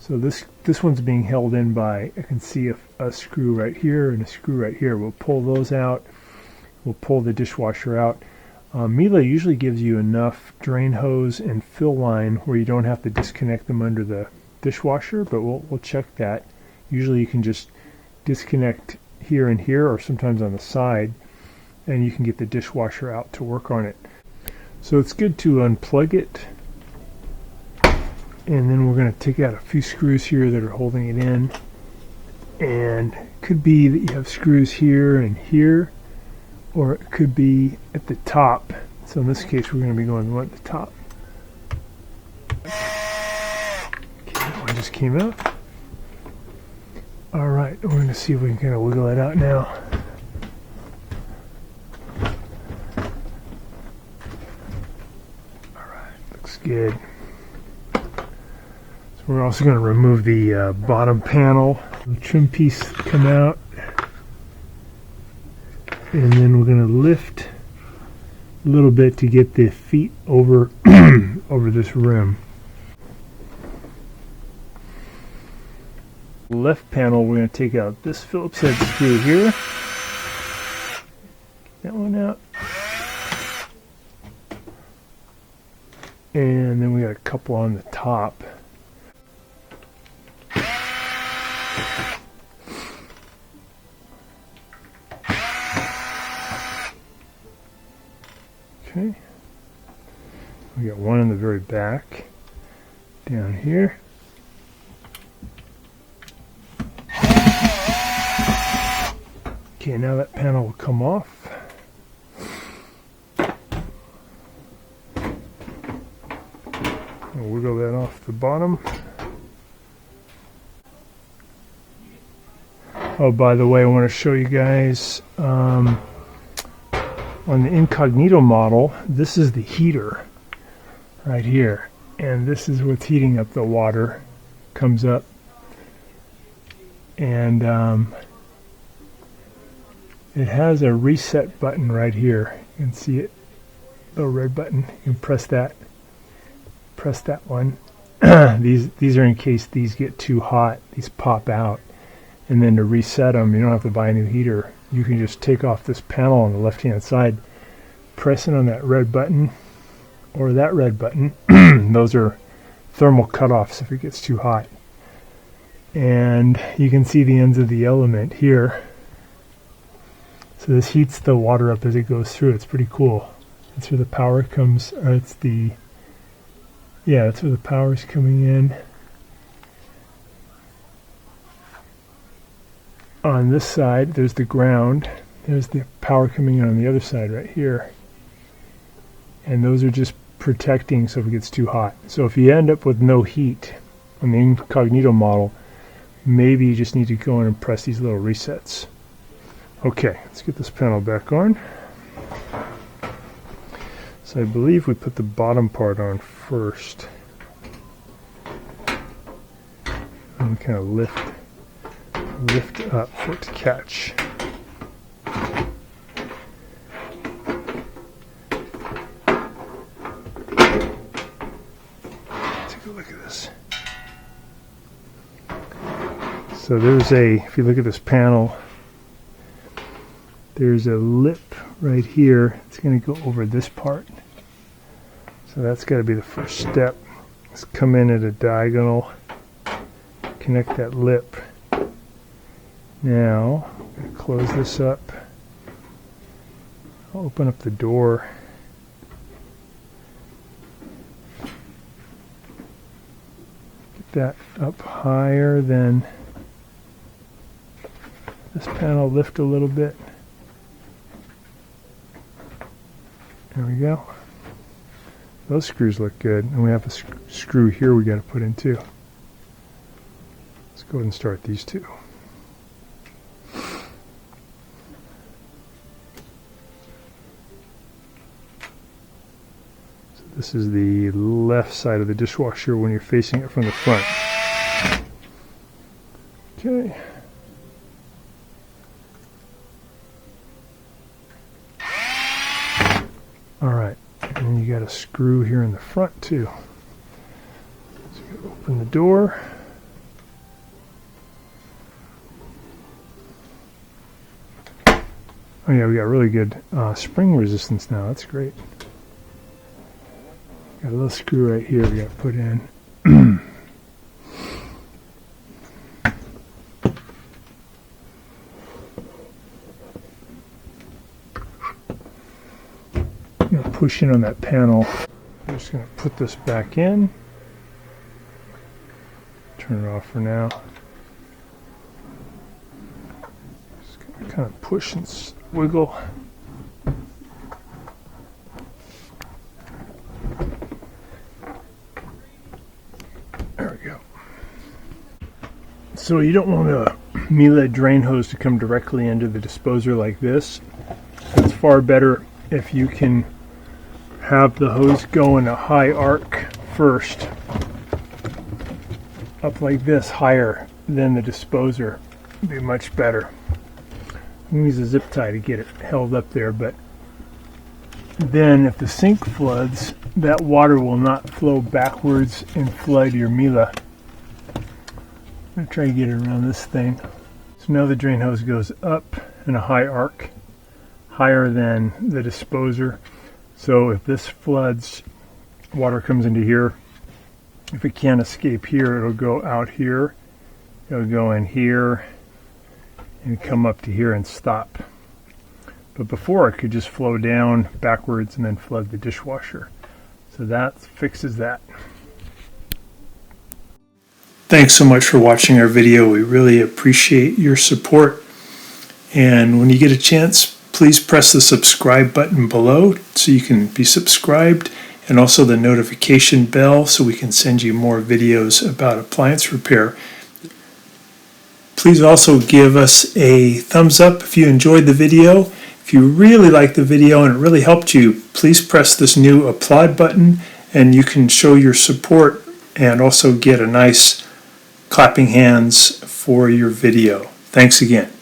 So this one's being held in by, I can see a screw right here and a screw right here. We'll pull those out. We'll pull the dishwasher out. Miele usually gives you enough drain hose and fill line where you don't have to disconnect them under the dishwasher, but we'll check that. Usually you can just disconnect here and here, or sometimes on the side, and you can get the dishwasher out to work on it. So it's good to unplug it, and then we're going to take out a few screws here that are holding it in, and it could be that you have screws here and here, or it could be at the top. So in this case we're going to be going one at the top. Okay, that one just came out. Alright, we're going to see if we can kind of wiggle it out now. Alright, looks good. So we're also going to remove the bottom panel. The trim piece come out. And then we're going to lift a little bit to get the feet over over this rim. Left panel, we're going to take out this Phillips head screw here. Get that one out. And then we got a couple on the top. Okay. We got one in the very back down here. Okay, now that panel will come off. We'll wiggle that off the bottom. Oh, by the way, I want to show you guys on the incognito model, this is the heater right here, and this is what's heating up the water. Comes up, and it has a reset button right here. You can see it, little red button. You can press that one. These are in case these get too hot. These pop out, and then to reset them, you don't have to buy a new heater. You can just take off this panel on the left hand side, pressing on that red button or that red button. Those are thermal cutoffs if it gets too hot. And you can see the ends of the element here. So this heats the water up as it goes through. It's pretty cool. That's where the power comes, or that's where the power is coming in. On this side, there's the ground. There's the power coming in on the other side right here. And those are just protecting so if it gets too hot. So if you end up with no heat on the incognito model, maybe you just need to go in and press these little resets. Okay, let's get this panel back on. So I believe we put the bottom part on first. And kind of lift up for it to catch. Take a look at this. So if you look at this panel, there's a lip right here. It's going to go over this part. So that's got to be the first step. Let's come in at a diagonal, connect that lip. Now, I'm going to close this up. I'll open up the door. Get that up higher, then this panel lift a little bit. There we go. Those screws look good, and we have a screw here we got to put in too. Let's go ahead and start these two. So this is the left side of the dishwasher when you're facing it from the front. Okay. Alright, and then you got a screw here in the front too. So you gotta open the door. Oh yeah, we got really good spring resistance now. That's great. Got a little screw right here we got to put in. I'm going to push in on that panel. I'm just going to put this back in. Turn it off for now. Just going to kind of push and wiggle. There we go. So you don't want a Miele drain hose to come directly into the disposer like this. It's far better if you can have the hose go in a high arc first, up like this, higher than the disposer. Would be much better. I'm going to use a zip tie to get it held up there, but then if the sink floods, that water will not flow backwards and flood your Miele. I'm going to try to get it around this thing. So now the drain hose goes up in a high arc, higher than the disposer. So if this floods, water comes into here. If it can't escape here, it'll go out here. It'll go in here and come up to here and stop. But before, it could just flow down backwards and then flood the dishwasher. So that fixes that. Thanks so much for watching our video. We really appreciate your support. And when you get a chance, please press the subscribe button below so you can be subscribed, and also the notification bell so we can send you more videos about appliance repair. Please also give us a thumbs up if you enjoyed the video. If you really liked the video and it really helped you, please press this new applaud button and you can show your support and also get a nice clapping hands for your video. Thanks again.